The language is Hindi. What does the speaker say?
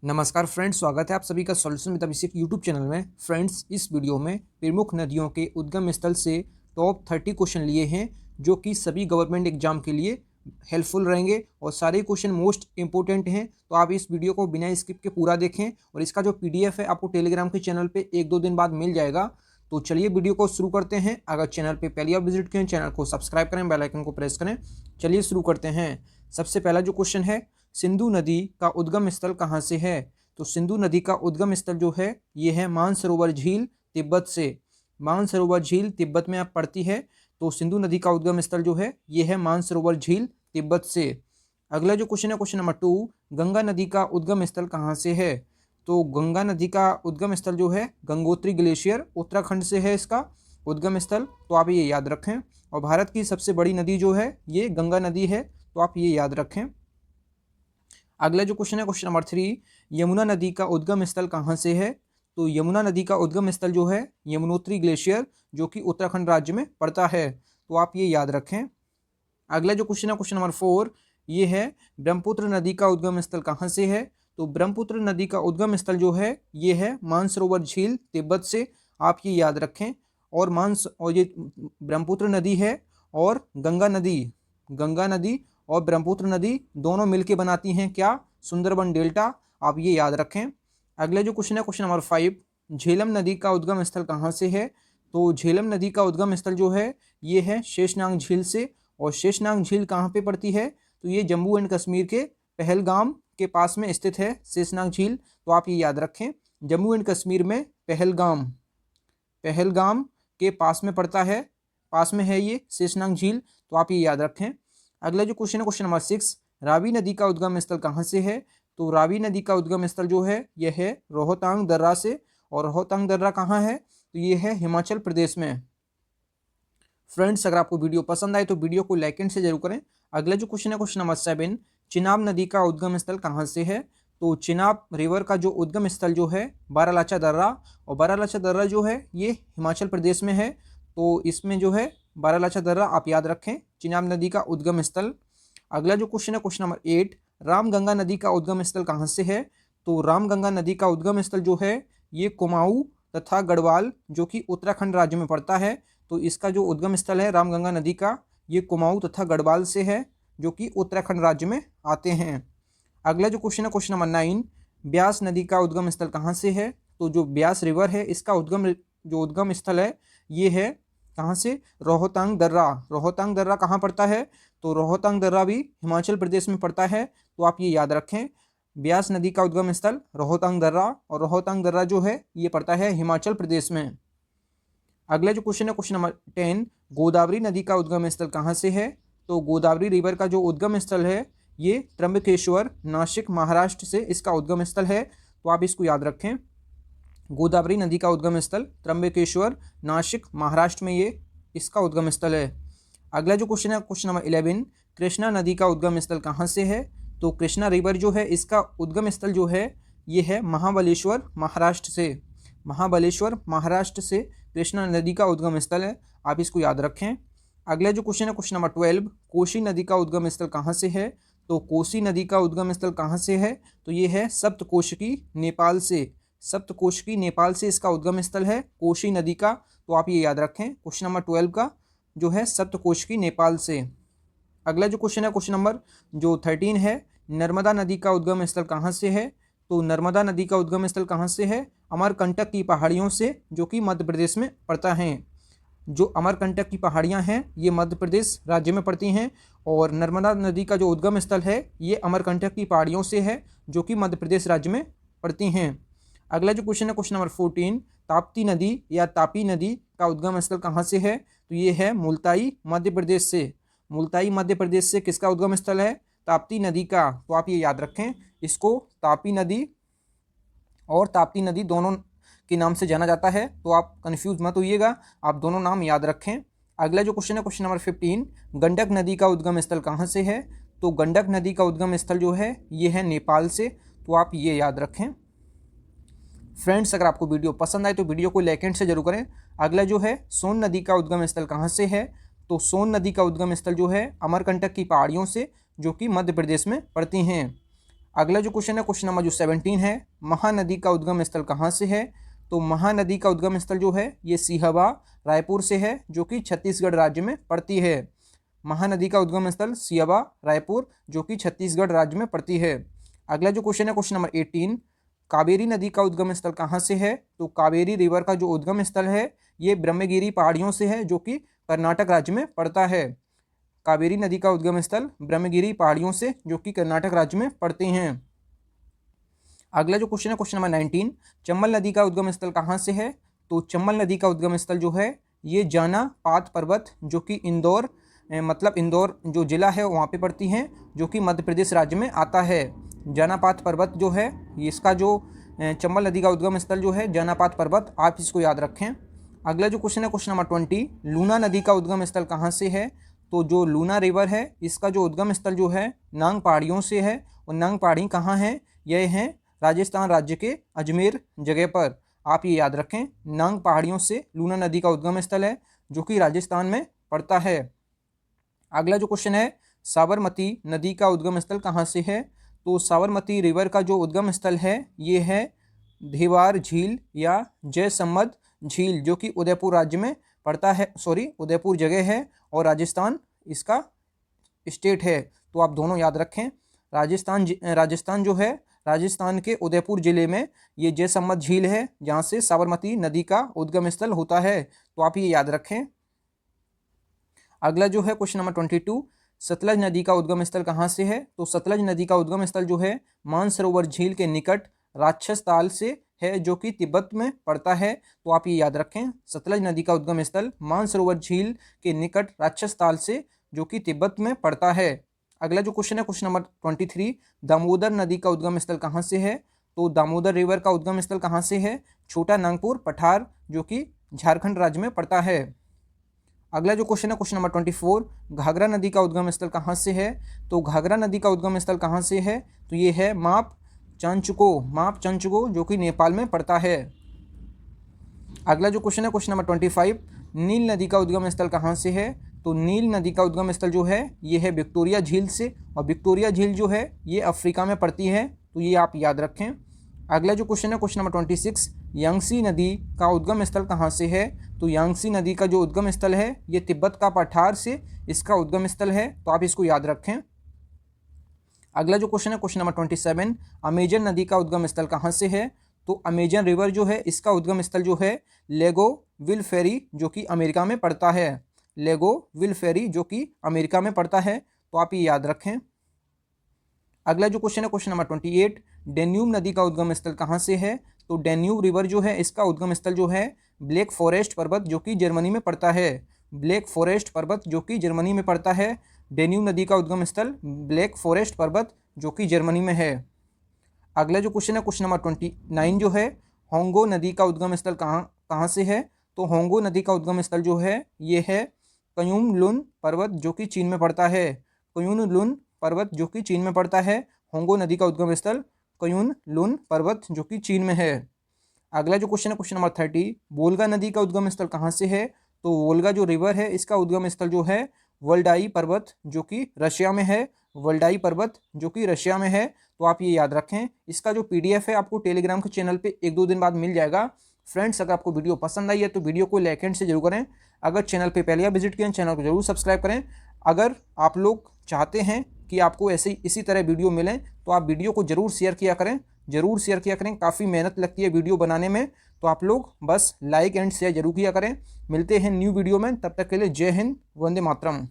नमस्कार फ्रेंड्स, स्वागत है आप सभी का solution with Abhishek YouTube channel में। फ्रेंड्स, इस वीडियो में प्रमुख नदियों के उद्गम स्थल से टॉप 30 क्वेश्चन लिए हैं जो कि सभी गवर्नमेंट एग्जाम के लिए हेल्पफुल रहेंगे और सारे क्वेश्चन मोस्ट इंपॉर्टेंट हैं। तो आप इस वीडियो को बिना स्किप के पूरा देखें और इसका जो पीडीएफ है आपको टेलीग्राम के चैनल पर 1-2 दिन बाद मिल जाएगा। तो चलिए वीडियो को शुरू करते हैं। अगर चैनल पर पहली बार विजिट करें, चैनल को सब्सक्राइब करें, बेल आइकन को प्रेस करें। चलिए शुरू करते हैं। सबसे पहला जो क्वेश्चन है, सिंधु नदी का उद्गम स्थल कहाँ से है? तो सिंधु नदी का उद्गम स्थल जो है ये है मानसरोवर झील, तिब्बत से। मानसरोवर झील तिब्बत में आप पड़ती है। तो सिंधु नदी का उद्गम स्थल जो है ये है मानसरोवर झील, तिब्बत से। अगला जो क्वेश्चन है, क्वेश्चन नंबर 2, गंगा नदी का उद्गम स्थल कहाँ से है? तो गंगा नदी का उद्गम स्थल जो है गंगोत्री ग्लेशियर, उत्तराखंड से है इसका उद्गम स्थल। तो आप ये याद रखें। और भारत की सबसे बड़ी नदी जो है ये गंगा नदी है, तो आप ये याद रखें। अगला जो क्वेश्चन है, क्वेश्चन नंबर 3, यमुना नदी का उद्गम स्थल कहाँ से है? तो यमुना नदी का उद्गम स्थल जो है यमुनोत्री ग्लेशियर, जो कि उत्तराखंड राज्य में पड़ता है। तो आप ये याद रखें। अगला जो क्वेश्चन है, क्वेश्चन नंबर 4, ये है ब्रह्मपुत्र नदी का उद्गम स्थल कहाँ से है? तो ब्रह्मपुत्र नदी का उद्गम स्थल जो है ये है मानसरोवर झील, तिब्बत से। आप ये याद रखें। और ये ब्रह्मपुत्र नदी है और गंगा नदी और ब्रह्मपुत्र नदी दोनों मिलके बनाती हैं क्या? सुंदरबन डेल्टा। आप ये याद रखें। अगले जो क्वेश्चन है, क्वेश्चन नंबर 5, झेलम नदी का उद्गम स्थल कहाँ से है? तो झेलम नदी का उद्गम स्थल जो है ये है शेषनाग झील से। और शेषनाग झील कहाँ पे पड़ती है? तो ये जम्मू एंड कश्मीर के पहलगाम के पास में स्थित है शेषनाग झील। तो आप ये याद रखें। जम्मू एंड कश्मीर में पहलगाम के पास में पड़ता है, पास में है ये शेषनाग झील। तो आप ये याद रखें। अगला जो क्वेश्चन है, क्वेश्चन नंबर 6, रावी नदी का उद्गम स्थल कहाँ से है? तो रावी नदी का उद्गम स्थल जो है यह है रोहतांग दर्रा से। और रोहतांग दर्रा कहाँ है? तो ये है हिमाचल प्रदेश में। फ्रेंड्स, अगर आपको वीडियो पसंद आए तो वीडियो को लाइक एंड से जरूर करें। अगला जो क्वेश्चन है, क्वेश्चन नंबर 7, चिनाब नदी का उद्गम स्थल कहाँ से है? तो चिनाब रिवर का जो उद्गम स्थल जो है बारालाचा दर्रा। और बारालाचा दर्रा जो है ये हिमाचल प्रदेश में है। तो इसमें जो है बारालाचा दर्रा आप याद रखें, चिनाब नदी का उद्गम स्थल। अगला जो क्वेश्चन है, क्वेश्चन नंबर 8, रामगंगा नदी का उद्गम स्थल कहाँ से है? तो रामगंगा नदी का उद्गम स्थल जो है ये कुमाऊं तथा गढ़वाल, जो कि उत्तराखंड राज्य में पड़ता है। तो इसका जो उद्गम स्थल है रामगंगा नदी का ये कुमाऊं तथा गढ़वाल से है, जो कि उत्तराखंड राज्य में आते हैं। अगला जो क्वेश्चन है, क्वेश्चन नंबर 9, ब्यास नदी का उद्गम स्थल कहाँ से है? तो जो ब्यास रिवर है इसका उद्गम स्थल है ये है कहाँ से? रोहतांग दर्रा। रोहतांग दर्रा कहाँ पड़ता है? तो रोहतांग दर्रा भी हिमाचल प्रदेश में पड़ता है। तो आप ये याद रखें। ब्यास नदी का उद्गम स्थल रोहतांग दर्रा, और रोहतांग दर्रा जो है ये पड़ता है हिमाचल प्रदेश में। अगला जो क्वेश्चन है, क्वेश्चन नंबर 10, गोदावरी नदी का उद्गम स्थल कहाँ से है? तो गोदावरी रिवर का जो उद्गम स्थल है ये त्र्यंबकेश्वर, नासिक, महाराष्ट्र से इसका उद्गम स्थल है। तो आप इसको याद रखें। गोदावरी नदी का उद्गम स्थल त्र्यंबकेश्वर, नासिक, महाराष्ट्र में ये इसका उद्गम स्थल है। अगला जो क्वेश्चन है, क्वेश्चन नंबर 11, कृष्णा नदी का उद्गम स्थल कहाँ से है? तो कृष्णा रिवर जो है इसका उद्गम स्थल जो है ये है महाबलेश्वर, महाराष्ट्र से। महाबलेश्वर, महाराष्ट्र से कृष्णा नदी का उद्गम स्थल है। आप इसको याद रखें। अगला जो क्वेश्चन है, क्वेश्चन नंबर 12, कोसी नदी का उद्गम स्थल कहाँ से है? तो कोसी नदी का उद्गम स्थल कहाँ से है? तो ये है सप्तकोशिकी, नेपाल से। सप्तकोशिकी, नेपाल से इसका उद्गम स्थल है कोसी नदी का। तो आप ये याद रखें। क्वेश्चन नंबर 12 का जो है सप्तकोशिकी, नेपाल से। अगला जो क्वेश्चन है, क्वेश्चन नंबर जो 13 है, नर्मदा नदी का उद्गम स्थल कहाँ से है? तो नर्मदा नदी का उद्गम स्थल कहाँ से है? अमरकंटक की पहाड़ियों से, जो कि मध्य प्रदेश में पड़ता है। जो अमरकंटक की पहाड़ियाँ हैं ये मध्य प्रदेश राज्य में पड़ती हैं। और नर्मदा नदी का जो उद्गम स्थल है ये अमरकंटक की पहाड़ियों से है, जो कि मध्य प्रदेश राज्य में पड़ती हैं। अगला जो क्वेश्चन है, क्वेश्चन नंबर 14, ताप्ती नदी या तापी नदी का उद्गम स्थल कहाँ से है? तो ये है मुल्ताई, मध्य प्रदेश से। मुल्ताई मध्य प्रदेश से किसका उद्गम स्थल है? ताप्ती नदी का। तो आप ये याद रखें। इसको तापी नदी और ताप्ती नदी दोनों के नाम से जाना जाता है। तो आप कंफ्यूज मत होइएगा, आप दोनों नाम याद रखें। अगला जो क्वेश्चन है, क्वेश्चन नंबर 15, गंडक नदी का उद्गम स्थल कहाँ से है? तो गंडक नदी का उद्गम स्थल जो है ये है नेपाल से। तो आप ये याद रखें। फ्रेंड्स, अगर आपको वीडियो पसंद आए तो वीडियो को लाइक एंड से जरूर करें। अगला जो है सोन नदी का उद्गम स्थल कहाँ से है? तो सोन नदी का उद्गम स्थल जो है अमरकंटक की पहाड़ियों से, जो कि मध्य प्रदेश में पड़ती हैं। अगला जो क्वेश्चन है क्वेश्चन नंबर जो 17 है, महानदी का उद्गम स्थल कहाँ से है? तो महानदी का उद्गम स्थल जो है ये सिहवा रायपुर से है, जो कि छत्तीसगढ़ राज्य में पड़ती है। महानदी का उद्गम स्थल सिहवा रायपुर, जो कि छत्तीसगढ़ राज्य में पड़ती है। अगला जो क्वेश्चन है क्वेश्चन नंबर 18, कावेरी नदी का उद्गम स्थल कहाँ से है? तो कावेरी रिवर का जो उद्गम स्थल है ये ब्रह्मगिरी पहाड़ियों से है, जो कि कर्नाटक राज्य में पड़ता है। कावेरी नदी का उद्गम स्थल ब्रह्मगिरी पहाड़ियों से, जो कि कर्नाटक राज्य में पड़ते हैं। अगला जो क्वेश्चन है क्वेश्चन नंबर 19, चंबल नदी का उद्गम स्थल कहाँ से है? तो चंबल नदी का उद्गम स्थल जो है ये जानापात पर्वत, जो कि इंदौर मतलब इंदौर जो जिला है वहाँ पे पड़ती हैं, जो कि मध्य प्रदेश राज्य में आता है। जानापात पर्वत जो है इसका जो चंबल नदी का उद्गम स्थल जो है जानापात पर्वत, आप इसको याद रखें। अगला जो क्वेश्चन है क्वेश्चन नंबर 20, लूना नदी का उद्गम स्थल कहाँ से है? तो जो लूना रिवर है इसका जो उद्गम स्थल जो है नांग पहाड़ियों से है, और नांग पहाड़ी कहाँ है? यह है राजस्थान राज्य के अजमेर जगह पर, आप ये याद रखें। नांग पहाड़ियों से लूना नदी का उद्गम स्थल है, जो कि राजस्थान में पड़ता है। अगला जो क्वेश्चन है, साबरमती नदी का उद्गम स्थल कहाँ से है? तो साबरमती रिवर का जो उद्गम स्थल है ये है धेवार झील या जयसम्मद झील, जो कि उदयपुर राज्य में पड़ता है, उदयपुर जगह है और राजस्थान इसका स्टेट है। तो आप दोनों याद रखें। राजस्थान जो है, राजस्थान के उदयपुर जिले में ये जयसम्मद झील है, जहाँ से साबरमती नदी का उद्गम स्थल होता है। तो आप ये याद रखें। अगला जो है क्वेश्चन नंबर 22, सतलज नदी का उद्गम स्थल कहाँ से है? तो सतलज नदी का उद्गम स्थल जो है मानसरोवर झील के निकट राक्षस ताल से है, जो कि तिब्बत में पड़ता है। तो आप ये याद रखें, सतलज नदी का उद्गम स्थल मानसरोवर झील के निकट राक्षस ताल से, जो कि तिब्बत में पड़ता है। अगला जो क्वेश्चन है क्वेश्चन नंबर 23, दामोदर नदी का उद्गम स्थल कहाँ से है? तो दामोदर रिवर का उद्गम स्थल कहाँ से है? छोटा नागपुर पठार, जो कि झारखंड राज्य में पड़ता है। अगला जो क्वेश्चन है क्वेश्चन नंबर 24, घाघरा नदी का उद्गम स्थल कहाँ से है? तो घाघरा नदी का उद्गम स्थल कहाँ से है? तो ये है माप चंचुको, जो कि नेपाल में पड़ता है। अगला जो क्वेश्चन है क्वेश्चन नंबर 25, नील नदी का उद्गम स्थल कहाँ से है? तो नील नदी का उद्गम स्थल जो है ये है विक्टोरिया झील से, और विक्टोरिया झील जो है ये अफ्रीका में पड़ती है। तो ये आप याद रखें। अगला जो क्वेश्चन है क्वेश्चन नंबर 26, यांगसी नदी का उद्गम स्थल कहाँ से है? तो यांगसी नदी का जो उद्गम स्थल है ये तिब्बत का पठार से इसका उद्गम स्थल है। तो आप इसको याद रखें। अगला जो क्वेश्चन है क्वेश्चन नंबर 27, अमेजन नदी का उद्गम स्थल कहाँ से है? तो अमेजन रिवर जो है इसका उद्गम स्थल जो है लेगो विल फेरी, जो कि अमेरिका में पड़ता है। लेगो विल फेरी, जो कि अमेरिका में पड़ता है। तो आप ये याद रखें। अगला जो क्वेश्चन है क्वेश्चन नंबर 28, डेन्यूब नदी का उद्गम स्थल कहाँ से है? तो डेन्यूब रिवर जो है इसका उद्गम स्थल जो है ब्लैक फॉरेस्ट पर्वत, जो कि जर्मनी में पड़ता है। ब्लैक फॉरेस्ट पर्वत, जो कि जर्मनी में पड़ता है। डेन्यूब नदी का उद्गम स्थल ब्लैक फॉरेस्ट पर्वत, जो कि जर्मनी में है। अगला जो क्वेश्चन है क्वेश्चन नंबर 29 जो है, होंगो नदी का उद्गम स्थल कहाँ से है? तो होंगो नदी का उद्गम स्थल जो है ये है कयुम लुन पर्वत, जो कि चीन में पड़ता है। कयुन लुन पर्वत, जो कि चीन में पड़ता है। होंगो नदी का उद्गम स्थल कयुन लुन पर्वत, जो कि चीन में है। अगला जो क्वेश्चन है क्वेश्चन नंबर 30, वोल्गा नदी का उद्गम स्थल कहाँ से है? तो वोल्गा जो रिवर है इसका उद्गम स्थल जो है वल्डाई पर्वत, जो कि रशिया में है। वल्डाई पर्वत, जो कि रशिया में है। तो आप ये याद रखें। इसका जो PDF है आपको टेलीग्राम के चैनल पे 1-2 दिन बाद मिल जाएगा। फ्रेंड्स, अगर आपको वीडियो पसंद आई है तो वीडियो को लाइक एंड से जरूर करें। अगर चैनल पे पहले आप विजिट किए चैनल को जरूर सब्सक्राइब करें। अगर आप लोग चाहते हैं कि आपको ऐसे इसी तरह वीडियो मिलें तो आप वीडियो को ज़रूर शेयर किया करें। काफ़ी मेहनत लगती है वीडियो बनाने में, तो आप लोग बस लाइक एंड शेयर जरूर किया करें। मिलते हैं न्यू वीडियो में, तब तक के लिए जय हिंद, वंदे मातरम।